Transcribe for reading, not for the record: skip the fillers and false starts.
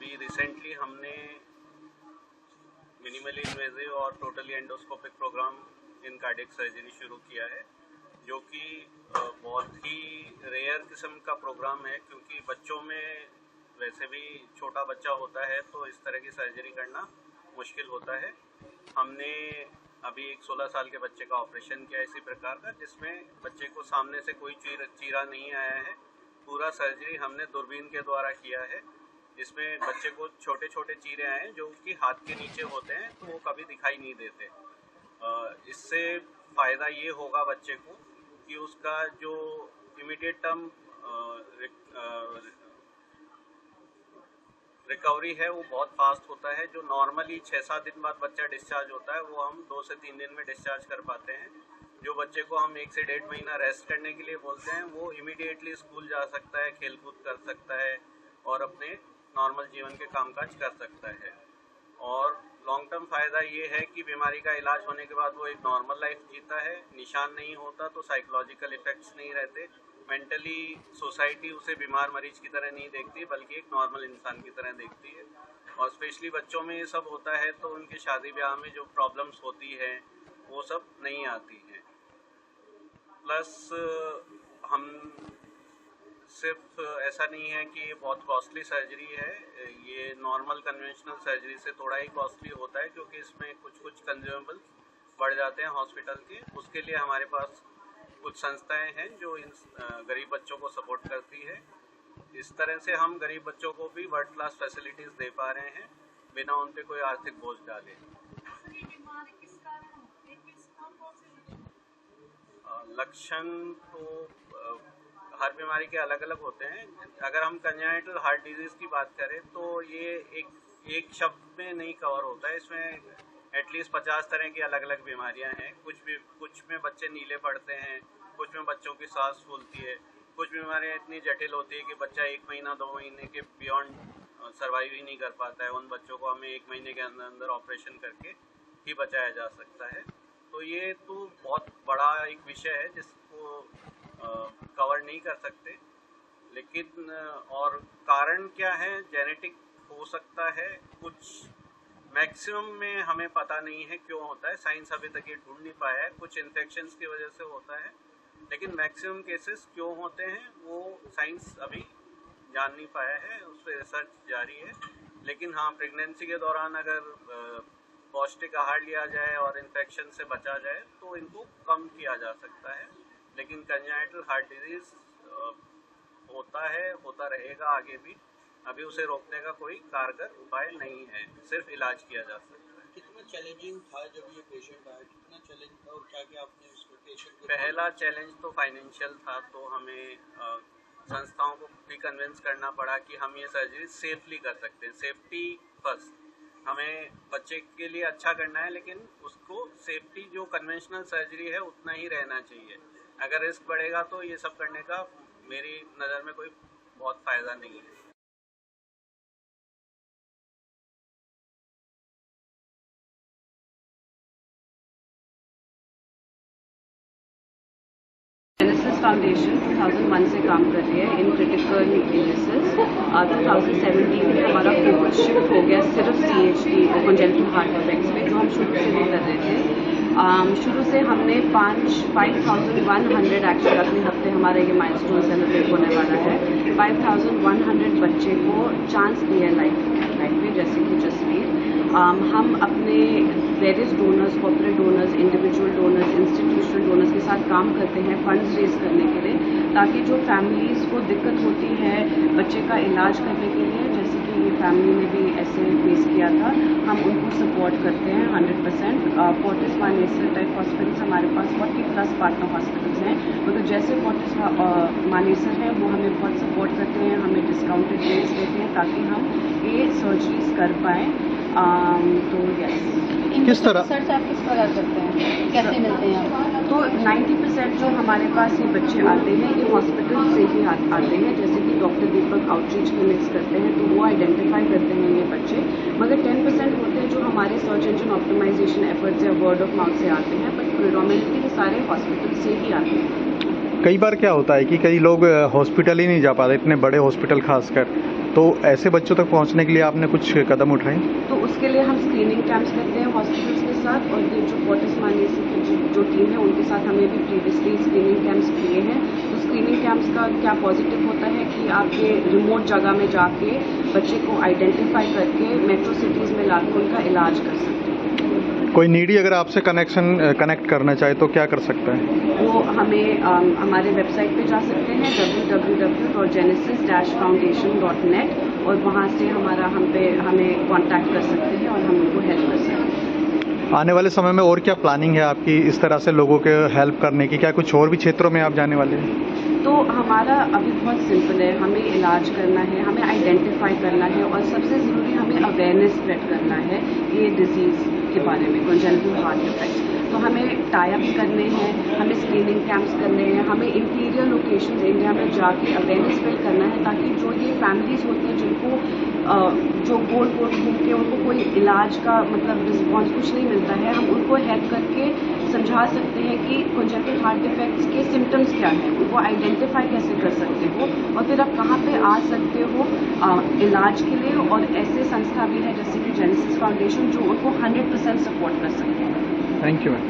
अभी रिसेंटली हमने minimally invasive और totally endoscopic program in cardiac surgery शुरू किया है, जो कि बहुत ही रेयर किस्म का प्रोग्राम है, क्योंकि बच्चों में वैसे भी छोटा बच्चा होता है तो इस तरह की सर्जरी करना मुश्किल होता है। हमने अभी एक 16 साल के बच्चे का ऑपरेशन किया इसी प्रकार का, जिसमें बच्चे को सामने से कोई चीरा नहीं आया है। पूरा सर्जरी हमने दूरबीन के द्वारा किया है। इसमें बच्चे को छोटे छोटे चीरे आए हैं जो कि हाथ के नीचे होते हैं, तो वो कभी दिखाई नहीं देते। इससे फ़ायदा ये होगा बच्चे को कि उसका जो इमीडिएट टर्म रिकवरी है वो बहुत फास्ट होता है। जो नॉर्मली 6-7 दिन बाद बच्चा डिस्चार्ज होता है, वो हम 2 से 3 दिन में डिस्चार्ज कर पाते हैं। जो बच्चे को हम 1 से 1.5 महीना रेस्ट करने के लिए बोलते हैं, वो इमीडिएटली स्कूल जा सकता है, खेल कूद कर सकता है और अपने नॉर्मल जीवन के कामकाज कर सकता है। और लॉन्ग टर्म फ़ायदा ये है कि बीमारी का इलाज होने के बाद वो एक नॉर्मल लाइफ जीता है, निशान नहीं होता, तो साइकोलॉजिकल इफ़ेक्ट्स नहीं रहते। मेंटली सोसाइटी उसे बीमार मरीज की तरह नहीं देखती, बल्कि एक नॉर्मल इंसान की तरह देखती है। और स्पेशली बच्चों में ये सब होता है तो उनके शादी ब्याह में जो प्रॉब्लम्स होती है वो सब नहीं आती हैं। प्लस हम सिर्फ ऐसा नहीं है कि ये बहुत कॉस्टली सर्जरी है, ये नॉर्मल कन्वेंशनल सर्जरी से थोड़ा ही कॉस्टली होता है, क्योंकि इसमें कुछ कंज्यूमेबल बढ़ जाते हैं हॉस्पिटल के। उसके लिए हमारे पास कुछ संस्थाएं हैं जो इन गरीब बच्चों को सपोर्ट करती है। इस तरह से हम गरीब बच्चों को भी वर्ल्ड क्लास फैसिलिटीज़ दे पा रहे हैं बिना उन पे कोई आर्थिक बोझ डाले। लक्षण तो हर बीमारी के अलग अलग होते हैं। अगर हम कंजेनिटल हार्ट डिजीज़ की बात करें तो ये एक शब्द में नहीं कवर होता है। इसमें एटलीस्ट 50 तरह की अलग अलग बीमारियां हैं। कुछ में बच्चे नीले पड़ते हैं, कुछ में बच्चों की सांस फूलती है, कुछ बीमारियां इतनी जटिल होती है कि बच्चा 1 महीना 2 महीने के बियॉन्ड सर्वाइव ही नहीं कर पाता है। उन बच्चों को हमें 1 महीने के अंदर अंदर ऑपरेशन करके ही बचाया जा सकता है। तो ये तो बहुत बड़ा एक विषय है जिसको कवर नहीं कर सकते। लेकिन और कारण क्या है, जेनेटिक हो सकता है, कुछ मैक्सिमम में हमें पता नहीं है क्यों होता है, साइंस अभी तक ये ढूंढ नहीं पाया है। कुछ इन्फेक्शंस की वजह से होता है, लेकिन मैक्सिमम केसेस क्यों होते हैं वो साइंस अभी जान नहीं पाया है, उस पर रिसर्च जारी है। लेकिन हाँ, प्रेगनेंसी के दौरान अगर पौष्टिक आहार लिया जाए और इन्फेक्शन से बचा जाए तो इनको कम किया जा सकता है। लेकिन कंजेनिटल हार्ट डिजीज़ होता है, होता रहेगा आगे भी। अभी उसे रोकने का कोई कारगर उपाय नहीं है, सिर्फ इलाज किया जा सकता है। कितना चैलेंजिंग था जब ये पेशेंट आया, कितना चैलेंज था और क्या क्या आपने उसको पेशेंट? पहला चैलेंज तो फाइनेंशियल था, तो हमें संस्थाओं को भी कन्विंस करना पड़ा कि हम ये सर्जरी सेफली कर सकते हैं। सेफ्टी फर्स्ट, हमें बच्चे के लिए अच्छा करना है, लेकिन उसको सेफ्टी जो कन्वेंशनल सर्जरी है उतना ही रहना चाहिए। अगर रिस्क बढ़ेगा तो ये सब करने का मेरी नज़र में कोई बहुत फ़ायदा नहीं है। फाउंडेशन 2001 से काम कर रही है इन क्रिटिकल इलनेसेस। 2017 में हमारा फोकस शिफ्ट हो गया सिर्फ CHD और कंजेनिटल हार्ट डिफेक्ट्स पे, जो हम शुरू से नहीं कर रहे थे। शुरू से हमने 5100 एक्चुअली अगले हफ्ते हमारा ये माइलस्टोन सेलिब्रेट होने वाला है। 5100 बच्चे को चांस दिया लाइफ में, जैसे कि जसवीर। हम अपने various donors, corporate donors, individual donors, institutional donors के साथ काम करते हैं फंड्स रेज करने के लिए, ताकि जो फैमिलीज़ को दिक्कत होती है बच्चे का इलाज करने के लिए, जैसे कि ये फैमिली ने भी ऐसे फेस किया था, हम उनको सपोर्ट करते हैं 100%। फोर्टिस मानेसर टाइप हॉस्पिटल्स हमारे पास 40+ पार्टनर हॉस्पिटल्स हैं, मगर जैसे फोर्टिस मानेसर है वो हमें बहुत सपोर्ट करते हैं, हमें डिस्काउंटेड रेट्स देते हैं ताकि हम ये सर्जरीज कर पाएँ। तो यस। किस तरह सर्च आप किस प्रकार करते हैं, कैसे मिलते हैं आप? तो 90% जो हमारे पास ये बच्चे आते हैं ये हॉस्पिटल से ही आते हैं, जैसे कि डॉक्टर दीपक आउटरीच क्लिनिक्स करते हैं तो वो आइडेंटिफाई करते हैं ये बच्चे। मगर 10% होते हैं जो हमारे सर्च इंजन ऑप्टिमाइजेशन एफर्ट्स या वर्ड ऑफ माउथ से आते हैं, बट प्रिडोमिनेटली ये सारे हॉस्पिटल से ही आते हैं। कई बार क्या होता है कि कई लोग हॉस्पिटल ही नहीं जा पाते, इतने बड़े हॉस्पिटल खासकर, तो ऐसे बच्चों तक पहुंचने के लिए आपने कुछ कदम उठाए? तो उसके लिए हम स्क्रीनिंग कैंप्स करते हैं हॉस्पिटल्स के साथ, और ये जो फोर्टिस मानेसी की जो टीम है उनके साथ हमने भी प्रीवियसली स्क्रीनिंग कैंप्स किए हैं। तो स्क्रीनिंग कैंप्स का क्या पॉजिटिव होता है कि आपके रिमोट जगह में जाके बच्चे को आइडेंटिफाई करके मेट्रो सिटीज़ में लाकर उनका इलाज कर सकते हैं। कोई नीडी अगर आपसे कनेक्ट करना चाहे तो क्या कर सकता है? वो हमें हमारे वेबसाइट पे जा सकते हैं www.genesis-foundation.net, और वहाँ से हमें कांटेक्ट कर सकते हैं और हम उनको हेल्प कर सकते हैं। आने वाले समय में और क्या प्लानिंग है आपकी इस तरह से लोगों के हेल्प करने की? क्या कुछ और भी क्षेत्रों में आप जाने वाले हैं? तो हमारा अभी बहुत सिंपल है, हमें इलाज करना है, हमें आइडेंटिफाई करना है, और सबसे ज़रूरी हमें अवेयरनेस स्प्रेड करना है ये डिजीज़ के बारे में, कंजेनिटल हार्ट डिफेक्ट। तो हमें टाई अप्स करने हैं, हमें स्क्रीनिंग कैंप्स करने हैं, हमें इंटीरियर लोकेशंस इंडिया में जाके अवेयरनेस स्प्रेड करना है, ताकि जो ये फैमिलीज़ होती हैं जिनको जो गोल घूम के उनको कोई इलाज का मतलब रिस्पॉन्स कुछ नहीं मिलता है, हम उनको हेल्प करके समझा सकते हैं कि कंजेनिटल हार्ट डिफेक्ट्स के सिम्टम्स क्या हैं, उनको आइडेंटिफाई कैसे कर सकते हो, और फिर आप कहाँ पे आ सकते हो इलाज के लिए। और ऐसे संस्था भी है जैसे कि जेनेसिस फाउंडेशन जो उनको 100% सपोर्ट कर सकते हैं। Thank you ma'am.